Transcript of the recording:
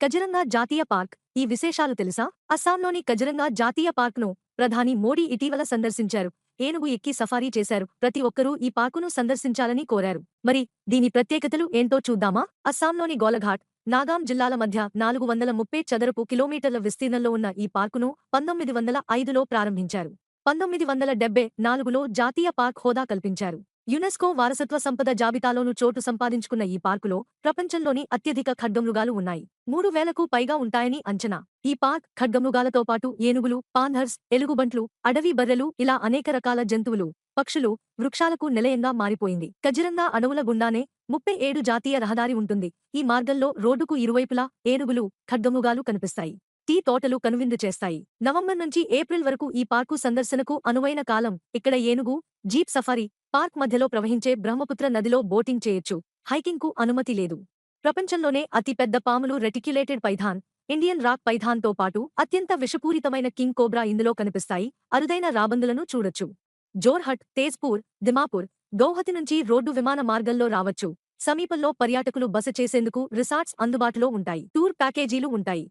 కజిరంగా జాతీయ పార్క్ ఈ విశేషాలు తెలుసా? అస్సాంలోని కజిరంగా జాతీయ పార్క్ను ప్రధాని మోడీ ఇటీవల సందర్శించారు. ఏనుగు ఎక్కి సఫారీ చేశారు. ప్రతి ఒక్కరూ ఈ పార్కును సందర్శించాలని కోరారు. మరి దీని ప్రత్యేకతలు ఏంటో చూద్దామా? అస్సాంలోని గోలఘాట్, నాగాం జిల్లాల మధ్య 430 చదరపు కిలోమీటర్ల విస్తీర్ణంలో ఉన్న ఈ పార్కును 1905లో ప్రారంభించారు. 1974లో జాతీయ పార్క్ హోదా కల్పించారు. యునెస్కో వారసత్వ సంపద జాబితాలోనూ చోటు సంపాదించుకున్న ఈ పార్కులో ప్రపంచంలోని అత్యధిక ఖడ్గమృగాలు ఉన్నాయి. 3000కు పైగా ఉంటాయని అంచనా. ఈ పార్క్ ఖడ్గమృగాలతో పాటు ఏనుగులు, పాంథర్స్, ఎలుగుబంట్లు, అడవి బర్రెలు ఇలా అనేక రకాల జంతువులు, పక్షులు, వృక్షాలకు నిలయంగా మారిపోయింది. కజిరంగా అడవుల గుండానే 37 జాతీయ రహదారి ఉంటుంది. ఈ మార్గంలో రోడ్డుకు ఇరువైపులా ఏనుగులు, ఖడ్గమృగాలు కనిపిస్తాయి. టీ తోటలు కనువిందు చేస్తాయి. నవంబర్ నుంచి ఏప్రిల్ వరకు ఈ పార్కు సందర్శనకు అనువైన కాలం. ఇక్కడ ఏనుగు, జీప్ సఫారీ, పార్క్ మధ్యలో ప్రవహించే బ్రహ్మపుత్ర నదిలో బోటింగ్ చేయొచ్చు. హైకింగ్కు అనుమతి లేదు. ప్రపంచంలోనే అతి పెద్ద పాములు రెటిక్యులేటెడ్ పైథాన్, ఇండియన్ రాక్ పైథాన్తో పాటు అత్యంత విషపూరితమైన కింగ్ కోబ్రా ఇందులో కనిపిస్తాయి. అరుదైన రాబందులను చూడొచ్చు. జోర్హట్, తేజ్పూర్, దిమాపూర్, గౌహతి నుంచి రోడ్డు విమాన మార్గంలో రావచ్చు. సమీపంలో పర్యాటకులు బస చేసేందుకు రిసార్ట్స్ అందుబాటులో ఉంటాయి. టూర్ ప్యాకేజీలు ఉంటాయి.